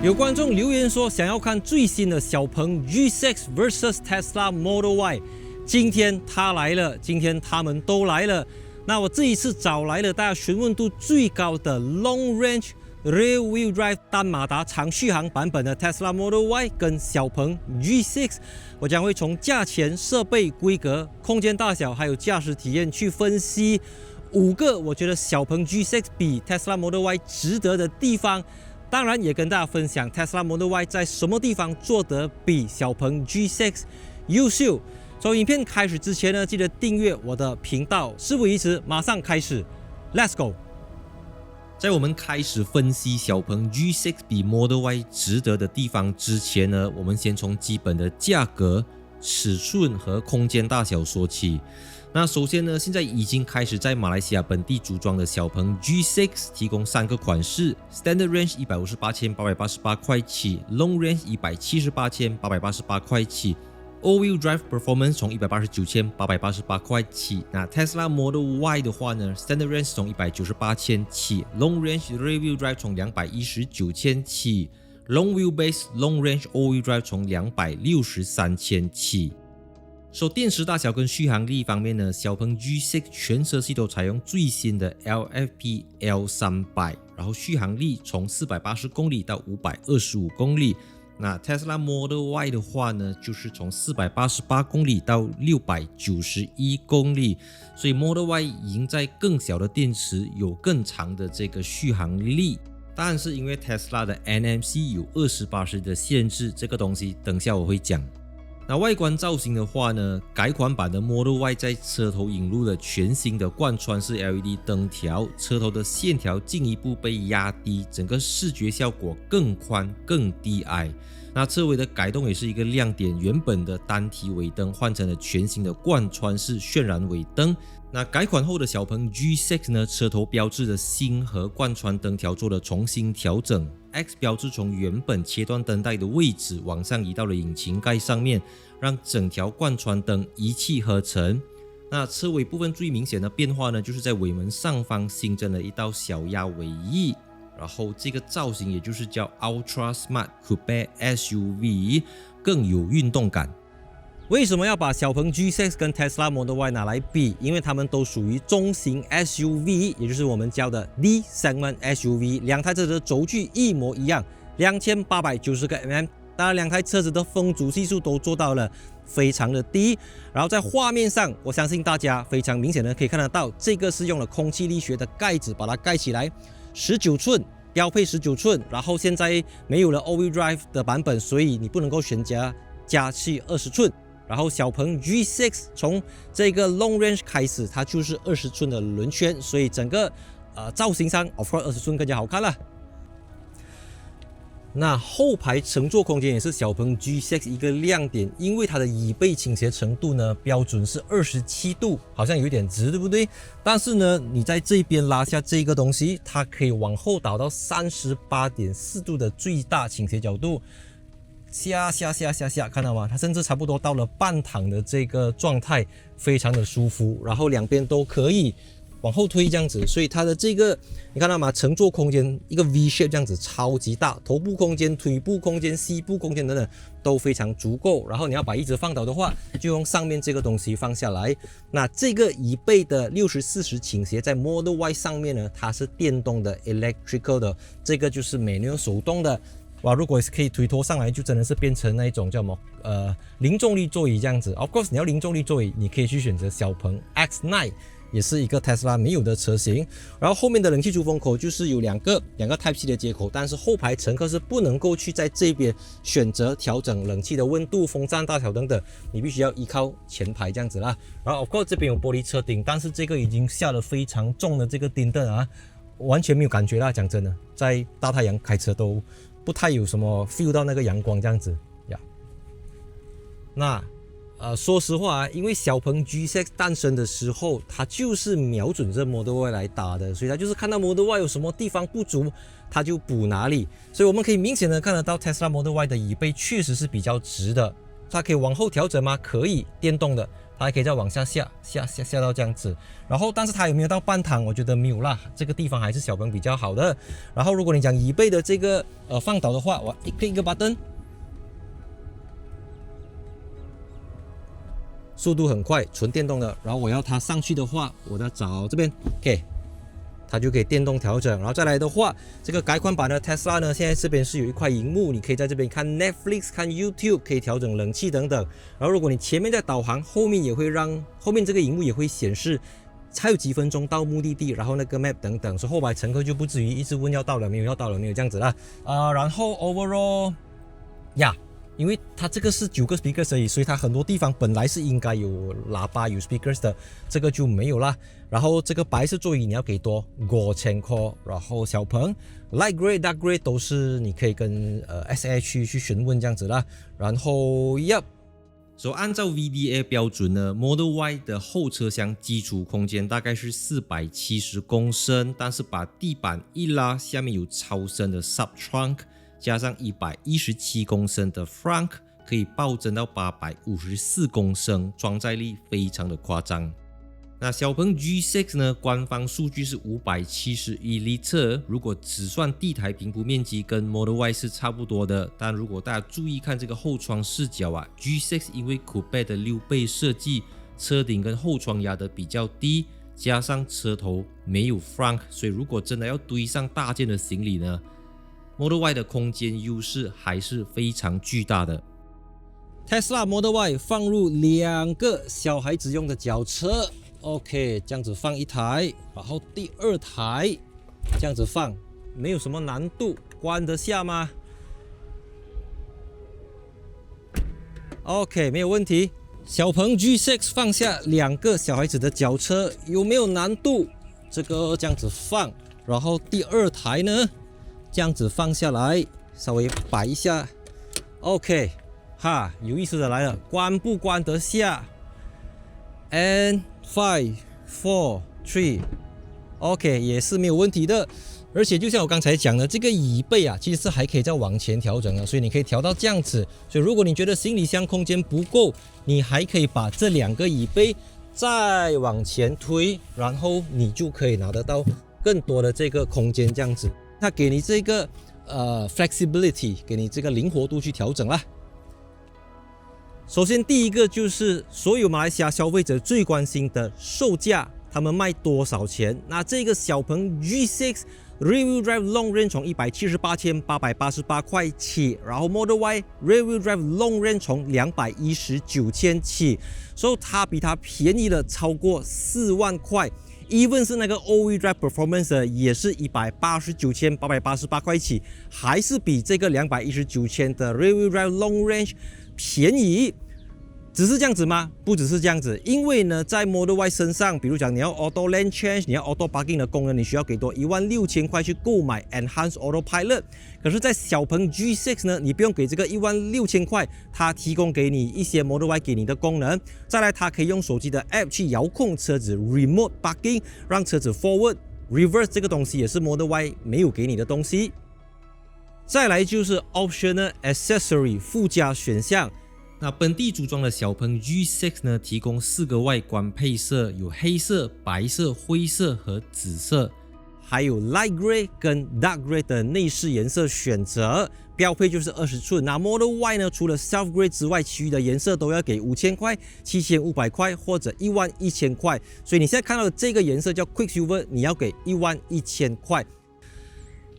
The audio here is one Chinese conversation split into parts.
有觀眾留言說想要看最新的小鵬 G6 vs Tesla Model Y， 今天他來了，今天他們都來了。那我這一次找來了大家詢問度最高的 Long Range Rear Wheel Drive 單馬達長續航版本的 Tesla Model Y 跟小鵬 G6， 我將會從價錢、設備、規格、空間大小還有駕駛體驗去分析5個我覺得小鵬 G6 比 Tesla Model Y 值得的地方。當然也跟大家分享 Tesla Model Y 在什麼地方做得比小鵬 G6 優秀。從影片開始之前呢，記得訂閱我的頻道。事不宜遲，馬上開始 ，Let's go！在我們開始分析小鵬 G6 比 Model Y 值得的地方之前呢，我們先從基本的價格、尺寸和空間大小說起。那首先呢，現在已經開始在馬來西亞本地組裝的小鵬 G6 提供3個款式 ：Standard Range 158,888塊起 ，Long Range 178,888塊起。All-Wheel Drive Performance 從189,888塊起，那 Tesla Model Y 的話呢 ，Standard Range 從198,000起 ，Long Range Rear Wheel Drive 從219,000起 ，Long Wheelbase Long Range All-Wheel Drive 從263,000起。電池大小跟續航力方面呢，小鵬 G6 全車系都採用最新的 LFP L300， 然後續航力從480公里到525公里。那 Tesla Model Y 的話呢，就是從488公里到691公里，所以 Model Y 贏在更小的電池，有更長的這個續航力。但是因為 Tesla 的 NMC 有28%的限制，這個東西等下我會講。那外觀造型的話呢，改款版的 Model Y 在車頭引入了全新的貫穿式 LED 燈條，車頭的線條進一步被壓低，整個視覺效果更寬更低矮。那車尾的改動也是一個亮點，原本的單體尾燈換成了全新的貫穿式渲染尾燈。那改款後的小鵬 G6 呢，車頭標誌的星和貫穿燈條做了重新調整。X 標誌從原本切斷燈帶的位置往上移到了引擎蓋上面，讓整條貫穿燈一氣呵成。那車尾部分最明顯的變化呢，就是在尾門上方新增了一道小鴨尾翼，然後這個造型也就是叫 Ultra Smart Coupe SUV， 更有運動感。為什麼要把小鵬 G6 跟 Tesla Model Y 拿來比？因為它們都屬於中型 SUV， 也就是我們叫的 D Segment SUV。兩台車子的軸距一模一樣，2890個 mm。當然，兩台車子的風阻係數都做到了非常的低。然後在畫面上，我相信大家非常明顯的可以看得到，這個是用了空氣力學的蓋子把它蓋起來，19寸。標配19寸，然後現在沒有了 All-Wheel Drive 的版本，所以你不能夠選擇加去20寸。然後小鵬 G6 從這個 Long Range 開始，它就是20寸的輪圈，所以整個造型上 of course 20寸更加好看了。那後排乘坐空間也是小鵬 G6 一個亮點，因為它的椅背傾斜程度呢，標準是27度，好像有點直，對不對？但是呢，你在這邊拉下這個東西，它可以往後倒到38.4度的最大傾斜角度，下，看到嗎？它甚至差不多到了半躺的這個狀態，非常的舒服，然後兩邊都可以往後推這樣子，所以它的這個你看到嗎？乘坐空間一個 V shape 這樣子超級大，頭部空間、腿部空間、膝部空間等等都非常足夠。然後你要把椅子放倒的話，就用上面這個東西放下來。那這個椅背的60/40傾斜在 Model Y 上面呢，它是電動的 electrical 的，這個就是 manual 手動的。哇，如果是可以推脫上來，就真的是变成那一種叫什麼零重力座椅這樣子。Of course， 你要零重力座椅，你可以去選擇小鵬 X9。也是一個 Tesla 沒有的車型，然後後面的冷氣出風口就是有兩個 Type-C 的接口，但是後排乘客是不能夠去在這邊選擇調整冷氣的溫度、風扇大小等等，你必須要依靠前排這樣子啦。然後 of course 這邊有玻璃車頂，但是這個已經下了非常重的這個釘燈啊，完全沒有感覺啦。講真的，在大太陽開車都不太有什麼 feel 到那個陽光這樣子呀。那說實話，因為小鵬 G6 誕生的時候，它就是瞄準這 Model Y 來打的，所以它就是看到 Model Y 有什麼地方不足，它就補哪裡。所以我們可以明顯的看得到 Tesla Model Y 的椅背確實是比較直的，它可以往後調整嗎？可以，電動的。它還可以再往下到這樣子。然後，但是它有沒有到半躺？我覺得沒有啦，這個地方還是小鵬比較好的。然後，如果你講椅背的這個放倒的話，我一 click 一個 button， 速度很快，純電動的。然後我要它上去的話，我要找這邊 ，OK。它就可以電動調整，然後再來的話，這個改款版的 Tesla 呢，現在這邊是有一塊熒幕，你可以在這邊看 Netflix、看 YouTube， 可以調整冷氣等等。然後如果你前面在導航，後面這個熒幕也會顯示還有幾分鐘到目的地，然後那個 Map 等等，所以後排乘客就不至於一直問要到了沒有，要到了沒有這樣子啦。然後 Overall 呀。因為它這個是9個 speakers 而已，所以它很多地方本來是應該有喇叭有 speakers 的，這個就沒有啦。然後這個白色座椅你要給多5000塊，然後小鵬 Light Grey、Dark Grey 都是你可以跟SAI 去詢問這樣子啦。然後所以按照 VDA 標準呢 ，Model Y 的後車廂基礎空間大概是470公升，但是把地板一拉，下面有超深的 Sub Trunk。加上117公升的 Frunk， 可以暴增到854公升，装載力非常的誇張。那小鵬 G6 呢，官方數據是571 L， 如果只算地台平鋪面積跟 Model Y 是差不多的，但如果大家注意看這個後窗視角啊 ，G6 因為 Coupe 的6倍設計，車頂跟後窗壓得比較低，加上車頭沒有 Frunk， 所以如果真的要堆上大件的行李呢，Model Y 的空間優勢還是非常巨大的。Tesla Model Y 放入2個小孩子用的腳車 ，OK， 這樣子放一台，然後第二台這樣子放，沒有什麼難度，關得下嗎 ？OK， 沒有問題。小鵬 G6 放下2個小孩子的腳車，有沒有難度？這個這樣子放，然後第二台呢？這樣子放下來，稍微擺一下 ，OK， 哈，有意思的來了，關不關得下 ？And 5, 4, 3, OK， 也是沒有問題的。而且就像我剛才講的，這個椅背啊，其實是還可以再往前調整的，所以你可以調到這樣子。所以如果你覺得行李箱空間不夠，你還可以把這2個椅背再往前推，然後你就可以拿得到更多的這個空間，這樣子。它給你這個flexibility， 給你這個靈活度去調整啦。首先第一個就是所有馬來西亞消費者最關心的售價，他們賣多少錢？那這個小鵬 G6 Rear-wheel Drive Long Range 從178,888塊起，然後 Model Y Rear-wheel Drive Long Range 從219,000起，所以它比它便宜了超過4萬塊。even 是那個 All-wheel Drive Performance 也是189,888塊起，還是比這個219,000的 Rear-wheel Drive Long Range 便宜。只是這樣子嗎？不只是這樣子，因為呢，在 Model Y 身上，比如講你要 Auto Lane Change， 你要 Auto Parking 的功能，你需要給多16,000塊去購買 Enhanced Autopilot。可是，在小鵬 G6 呢，你不用給這個16,000塊，它提供給你一些 Model Y 給你的功能。再來，它可以用手機的 App 去遙控車子 Remote Parking， 讓車子 Forward、Reverse 這個東西也是 Model Y 沒有給你的東西。再來就是 Optional Accessory 附加選項。那本地組裝的小鵬 G6 呢，提供4個外觀配色，有黑色、白色、灰色和紫色，還有 Light Grey 跟 Dark Grey 的內飾顏色選擇，標配就是20寸。那 Model Y 呢，除了 Self Grey 之外，其餘的顏色都要給5,000塊、7,500塊或者11,000塊。所以你現在看到的這個顏色叫 Quicksilver， 你要給11,000塊。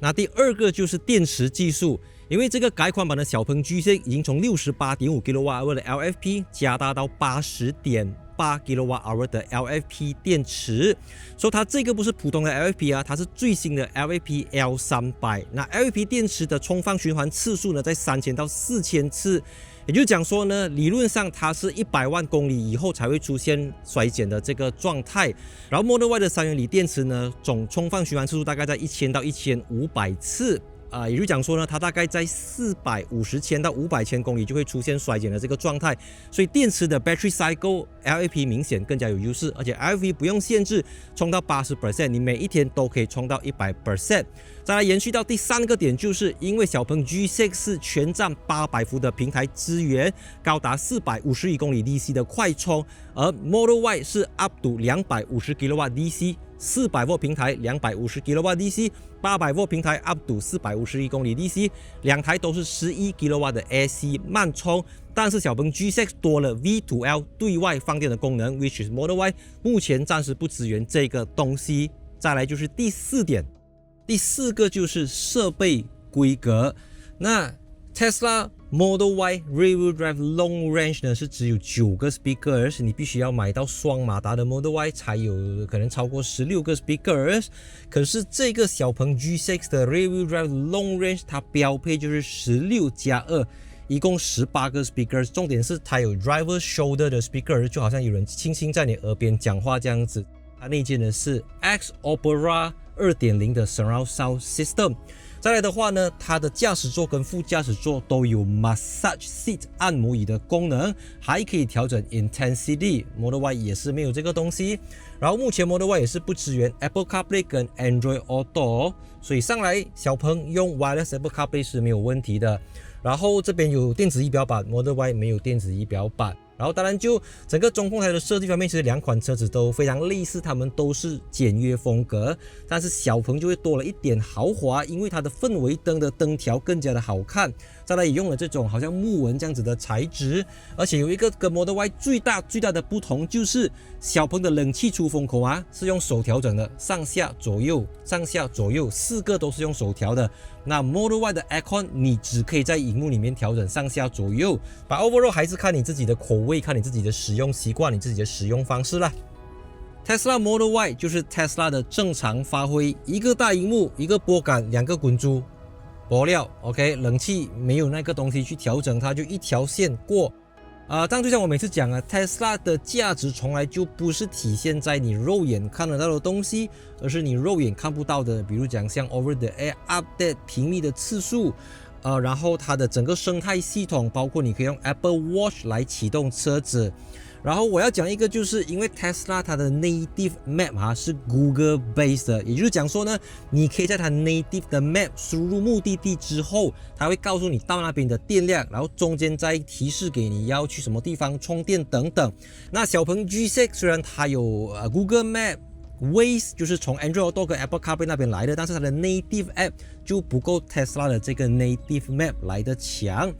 那第二個就是電池技術。因為這個改款版的小鵬 G6 已經從 68.5 kWh 的 LFP 加大到 80.8 kWh 的 LFP 電池，所以它這個不是普通的 LFP 啊，它是最新的 LFP L300。那 LFP 電池的充放循環次數呢，在3000到4000次，也就是講說呢，理論上它是100萬公里以後才會出現衰減的這個狀態。然後 Model Y 的3元鋰電池呢，總充放循環次數大概在1000到1500次。也就是講說呢，它大概在450千到500千公里就會出現衰減的這個狀態，所以電池的 battery cycle LFP 明顯更加有優勢，而且 LFP 不用限制充到80%，你每一天都可以充到100%。再來延續到第3個點，就是因為小鵬 G6 是全站800伏的平台資源，高達451公里 DC 的快充，而 Model Y 是 up to 250 kW DC。400伏平台250 kW DC，800伏平台 up to 451公里 DC， 兩台都是11 kW 的 AC 慢充，但是小鵬 G6 多了 V2L 對外放電的功能 ，which is Model Y 目前暫時不支援這個東西。再來就是第4點，第4個就是設備規格。那 Tesla Model Y Rear-Wheel Drive Long Range 呢是只有9個 speakers， 你必須要買到雙馬達的 Model Y 才有可能超過16個 speakers。可是這個小鵬 G6 的 Rear-Wheel Drive Long Range 它標配就是16+2，一共18個 speakers。重點是它有 Driver Shoulder 的 speaker， 就好像有人輕輕在你耳邊講話這樣子。它內建的是 X Opera 2.0 的 Surround Sound System。再來的話呢，它的駕駛座跟副駕駛座都有 Massage Seat 按摩椅的功能，還可以調整 Intensity。Model Y 也是沒有這個東西。然後目前 Model Y 也是不支援 Apple CarPlay 跟 Android Auto， 所以上來小鵬用 Wireless Apple CarPlay 是沒有問題的。然後這邊有電子儀表板 ，Model Y 沒有電子儀表板。然後當然就整個中控台的設計方面，其實兩款車子都非常類似，它們都是簡約風格，但是小鵬就會多了一點豪華，因為它的氛圍燈的燈條更加的好看，再來也用了這種好像木紋這樣子的材質，而且有一個跟 Model Y 最大的不同就是小鵬的冷氣出風口是用手調整的，上下左右4個都是用手調的。那 Model Y 的 Aircon 你只可以在熒幕裡面調整上下左右，把 overall 還是看你自己的口味，看你自己的使用習慣，你自己的使用方式啦。Tesla Model Y 就是 Tesla 的正常發揮，一個大熒幕，一個撥桿，2個滾珠，玻料 OK， 冷氣沒有那個東西去調整它，就一條線過。但就像我每次講Tesla 的價值從來就不是體現在你肉眼看得到的東西，而是你肉眼看不到的，比如講像 Over the Air Update 頻密的次數，然後它的整個生態系統，包括你可以用 Apple Watch 來啟動車子。然後我要講一個，就是因為 Tesla 它的 Native Map 是 Google based 的，也就是講說呢，你可以在它 Native 的 Map 輸入目的地之後，它會告訴你到那邊的電量，然後中間再提示給你要去什麼地方充電等等。那小鵬 G6 雖然它有Google Map、Waze 就是從 Android Auto 跟 Apple CarPlay 那邊來的，但是它的 Native App 就不夠 Tesla 的這個 Native Map 來得強。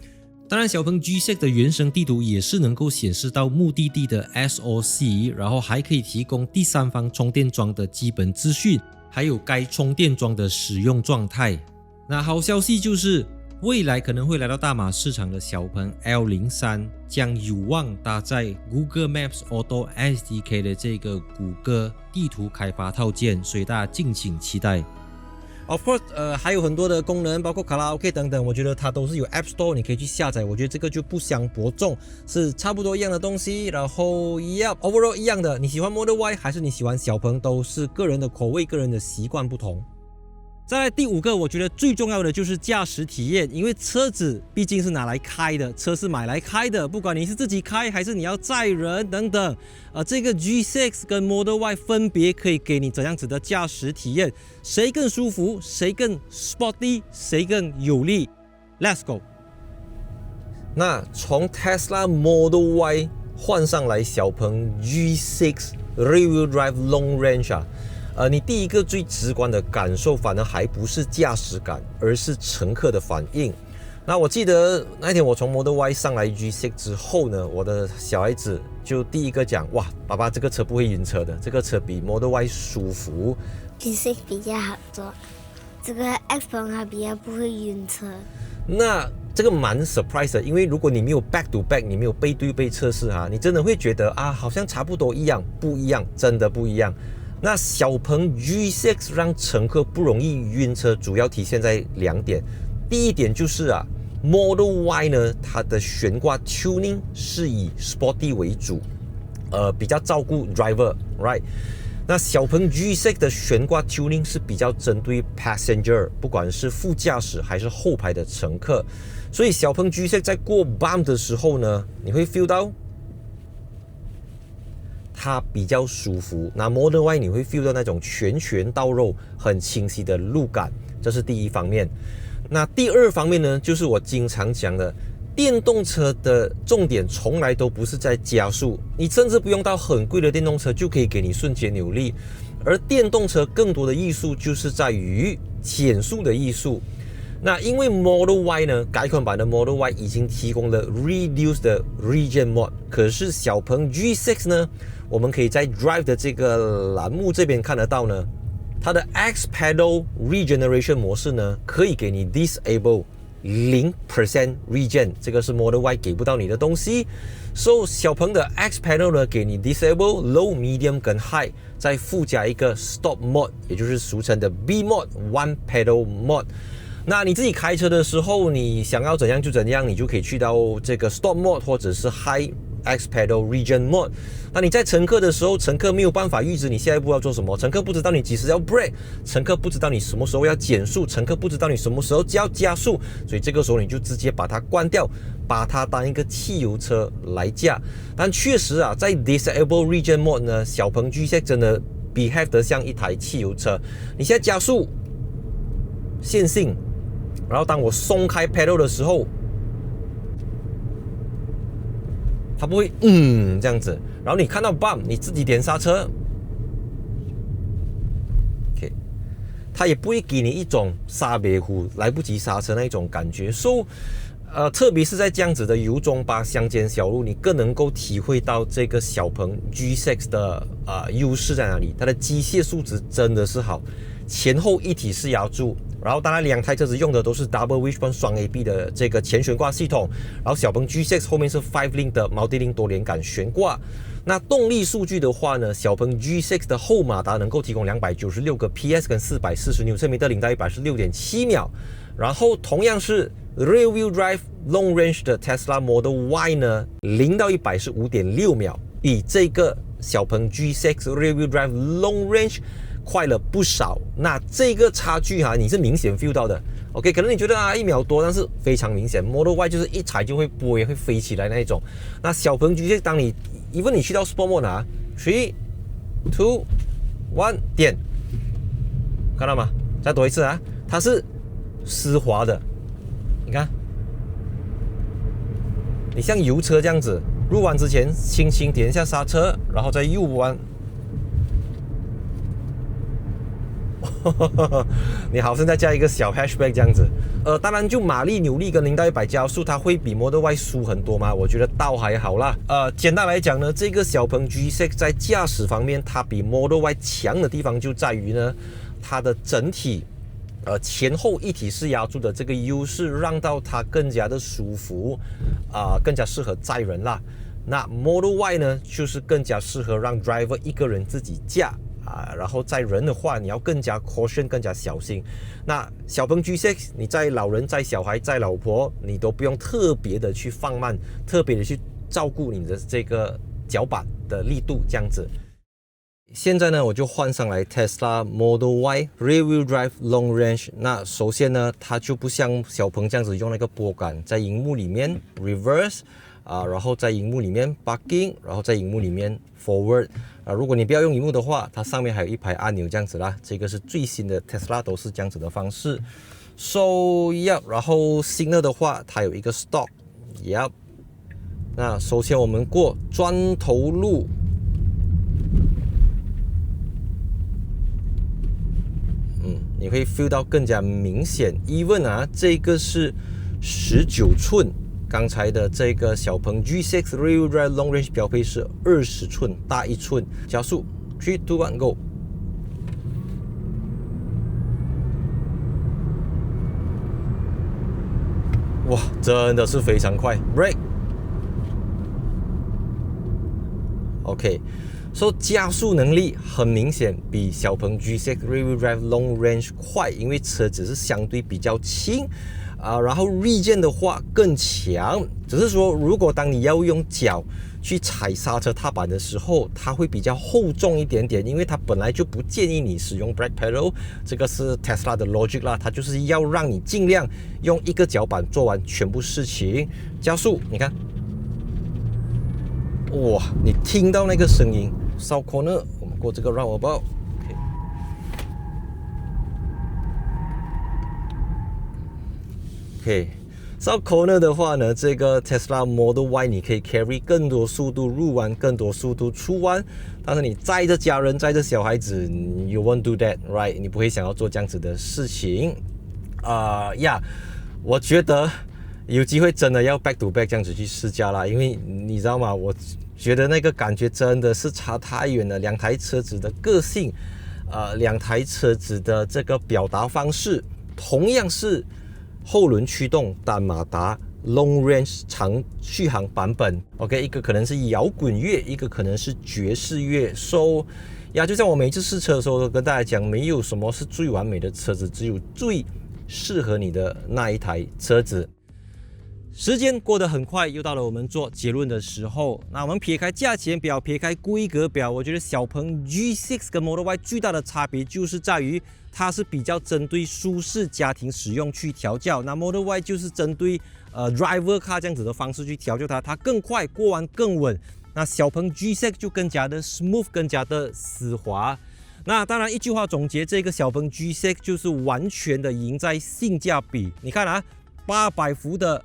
當然，小鵬 G6 的原生地圖也是能夠顯示到目的地的 SOC， 然後還可以提供第三方充電樁的基本資訊，還有該充電樁的使用狀態。那好消息就是，未來可能會來到大馬市場的小鵬 L03 將有望搭載 Google Maps Auto SDK 的這個谷歌地圖開發套件，所以大家敬請期待。Of course，還有很多的功能，包括卡拉 OK 等等，我覺得它都是有 App Store， 你可以去下載。我覺得這個就不相伯仲，是差不多一樣的東西。然後overall 一樣的，你喜歡 Model Y 還是你喜歡小鵬，都是個人的口味、個人的習慣不同。再來第5個，我覺得最重要的就是駕駛體驗，因為車子畢竟是拿來開的，車是買來開的，不管你是自己開還是你要載人等等，這個 G6 跟 Model Y 分別可以給你怎樣子的駕駛體驗，誰更舒服，誰更 sporty， 誰更有力 ？Let's go。那從 Tesla Model Y 換上來小鵬 G6 Rear-Wheel Drive Long Range你第一個最直觀的感受，反而還不是駕駛感，而是乘客的反應。那我記得那天我從 Model Y 上來 G6 之後呢，我的小孩子就第一個講：哇，爸爸這個車不會暈車的，這個車比 Model Y 舒服。G6 比較好坐，這個 Xpeng 還比較不會暈車。那這個蠻 surprise 的，因為如果你沒有 back to back， 你沒有背對背測試你真的會覺得好像差不多一樣，不一樣，真的不一樣。那小鵬 G6 讓乘客不容易暈車，主要體現在2點。第一點就是Model Y 呢，它的懸掛 tuning 是以 sporty 為主，比較照顧 driver，right？那小鵬 G6 的懸掛 tuning 是比較針對 passenger， 不管是副駕駛還是後排的乘客，所以小鵬 G6 在過 bump 的時候呢，你會 feel 到它比較舒服。那 Model Y 你會 feel 到那種拳到肉、很清晰的路感，這是第一方面。那第二方面呢，就是我經常講的，電動車的重點從來都不是在加速，你甚至不用到很貴的電動車就可以給你瞬間扭力，而電動車更多的藝術就是在於減速的藝術。那因為 Model Y 呢，改款版的 Model Y 已經提供了 Reduce 的 Regen Mode， 可是小鵬 G6 呢，我們可以在 Drive 的這個欄目這邊看得到呢，它的 X Pedal Regeneration 模式呢，可以給你 Disable 0% Regen， 這個是 Model Y 給不到你的東西。So 小鵬的 X Pedal 呢，給你 Disable Low、Medium 跟 High， 再附加一個 Stop Mode， 也就是俗稱的 B Mode One Pedal Mode。那你自己開車的時候，你想要怎樣就怎樣，你就可以去到這個 Stop Mode 或者是 High X Pedal Regen Mode。那你在乘客的時候，乘客沒有辦法預知你下一步要做什麼，乘客不知道你幾時要 brake， 乘客不知道你什麼時候要減速，乘客不知道你什麼時候要加速，所以這個時候你就直接把它關掉，把它當一個汽油車來駕。但確實啊，在 Disable Regen Mode 呢，小鵬 G6 真的 behave 得像一台汽油車。你現在加速，線性。然後當我鬆開 pedal 的時候，它不會這樣子。然後你看到 bump， 你自己點剎車 ，OK， 它也不會給你一種剎別虎來不及剎車那一種感覺。So，特別是在這樣子的油中巴鄉間小路，你更能夠體會到這個小鵬 G6 的優勢在哪裡。它的機械素質真的是好，前後一體式壓鑄。然後當然兩台車子用的都是 Double Wishbone 雙 AB 的這個前懸掛系統，然後小鵬 G6 後面是 5-link 的 Multi-link 多連桿懸掛。那動力數據的話呢，小鵬 G6 的後馬達能夠提供296個 PS 跟440 Nm， 0到100是 6.7 秒。然後同樣是 Rear Wheel Drive Long Range 的 Tesla Model Y 呢，0到100是 5.6 秒，比這個小鵬 G6 Rear Wheel Drive Long Range快了不少。那這個差距你是明顯 feel 到的。OK， 可能你覺得1秒多，但是非常明顯。Model Y 就是一踩就會波，也會飛起來那一種。那小鵬 G6 當你 even 你去到 Sport Mode 3、2、1點，看到嗎？再多一次它是絲滑的。你看，你像油車這樣子，入彎之前輕輕點一下剎車，然後再右彎。你好像在加一個小 hatchback 這樣子，當然就馬力、扭力跟0到100加速，它會比 Model Y 輸很多嗎？我覺得倒還好啦。簡單來講呢，這個小鵬 G6 在駕駛方面，它比 Model Y 強的地方就在於呢，它的整體前後一體式壓鑄的這個優勢，讓到它更加的舒服，更加適合載人啦。那 Model Y 呢，就是更加適合讓 driver 一個人自己駕。然後載人的話，你要更加 caution， 更加小心。那小鵬 G6， 你載老人、載小孩、載老婆，你都不用特別的去放慢，特別的去照顧你的這個腳板的力度，這樣子。現在呢，我就換上來 Tesla Model Y Rear Wheel Drive Long Range。那首先呢，它就不像小鵬這樣子用那個撥桿在熒幕裡面 reverse。然後在熒幕裡面 parking， 然後在熒幕裡面 forward。如果你不要用熒幕的話，它上面還有一排按鈕這樣子啦。這個是最新的 Tesla 都是這樣子的方式。So yeah， 然後新的話，它有一個 stop。Yep。那首先我們過磚頭路。你會 feel 到更加明顯。Even 這個是19寸。剛才的這個小鵬 G6 Rear Wheel Drive Long Range 標配是20寸，大1寸。加速 ，3、2、1 ，Go！ 哇，真的是非常快 ！Brake。OK，so 加速能力很明顯比小鵬 G6 Rear Wheel Drive Long Range 快，因為車子是相對比較輕。然後 regen 的話更強，只是說如果當你要用腳去踩剎車踏板的時候，它会比较厚重一點點，因為它本來就不建議你使用 brake pedal， 這個是 Tesla 的 logic 啦，它就是要讓你盡量用一個腳板做完全部事情。加速，你看，哇，你聽到那個聲音 ，South Corner， 我們過這個 roundabout。OK，South Corner 的話呢，這個 Tesla Model Y 你可以 carry 更多速度入彎，更多速度出彎。但是你載着家人，載着小孩子 ，you won't do that, right？ 你不會想要做這樣子的事情。我覺得有機會真的要 back to back 這樣子去試駕啦，因為你知道嗎？我覺得那個感覺真的是差太遠了，兩台車子的個性，兩台車子的這個表達方式，同樣是後輪驅動單馬達 Long Range 長續航版本 ，OK， 一個可能是搖滾樂，一個可能是爵士樂。So， 就像我每次試車的時候都跟大家講，沒有什麼是最完美的車子，只有最適合你的那一台車子。時間過得很快，又到了我們做結論的時候。那我們撇開價錢表，撇開規格表，我覺得小鵬 G6 跟 Model Y 最大的差別就是在於它是比較針對舒適家庭使用去調教，那 Model Y 就是針對driver car 這樣子的方式去調教它，它更快，過彎更穩。那小鵬 G6 就更加的 smooth， 更加的絲滑。那當然，一句話總結，這個小鵬 G6 就是完全的贏在性價比。你看啊，800伏的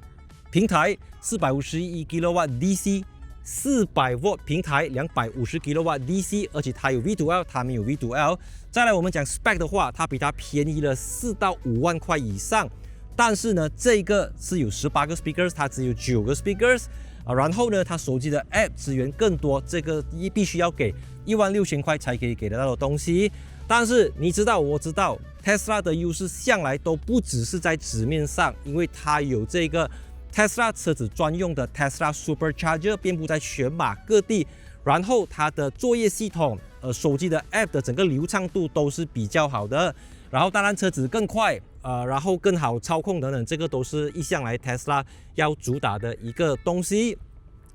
平台451 kW DC， 400V 平台250 kW DC， 而且它有 V2L， 它沒有 V2L。再來我們講 spec 的話，它比它便宜了4到5萬塊以上，但是呢，這個是有18個 speakers， 它只有9個 speakers。然後呢，它手機的 app 資源更多，這個必須要給16000塊才可以給得到的東西。但是你知道，我知道 Tesla 的優勢向來都不只是在紙面上，因為它有這個 Tesla 車子專用的 Tesla Supercharger 遍布在全馬各地，然後它的作業系統、手機的 app 的整個流暢度都是比較好的。然後當然車子更快，然後更好操控等等，這個都是一向來 Tesla 要主打的一個東西。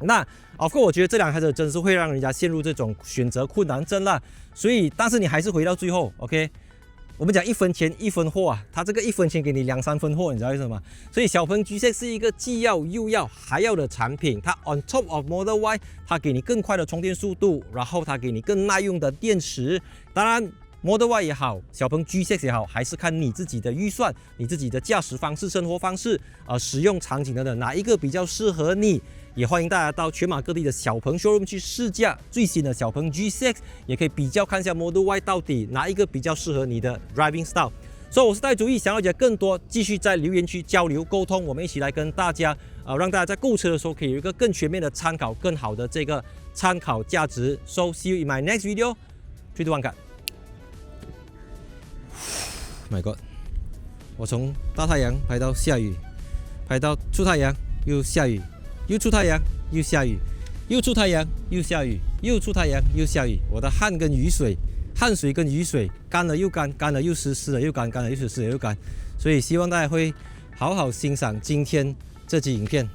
那 of course 我覺得這兩台車真是會讓人家陷入這種選擇困難症啦。所以，但是你還是回到最後 ，OK？ 我們講1分錢1分貨啊，它這個1分錢給你2、3分貨，你知道為什麼嗎？所以小鵬 G6 是一個既要又要還要的產品。它 on top of Model Y， 它給你更快的充電速度，然後它給你更耐用的電池。當然 Model Y 也好，小鵬 G6 也好，還是看你自己的預算、你自己的駕駛方式、生活方式、使用場景等等，哪一個比較適合你。也歡迎大家到全馬各地的小鵬 showroom 去試駕最新的小鵬 G6， 也可以比較看一下 Model Y 到底哪一個比較適合你的 driving style。所以我是戴主意，想要了解更多，繼續在留言區交流溝通，我們一起來跟大家，讓大家在購車的時候可以有一個更全面的參考，更好的這個參考價值。So see you in my next video。3、2、1，看。My God， 我從大太陽拍到下雨，拍到出太陽又下雨。又出太陽，又下雨，又出太陽，又下雨，又出太陽，又下雨。我的汗跟雨水，汗水跟雨水，乾了又乾，乾了又濕，濕了又乾，乾了又濕，濕了又乾。所以希望大家會好好欣賞今天這集影片。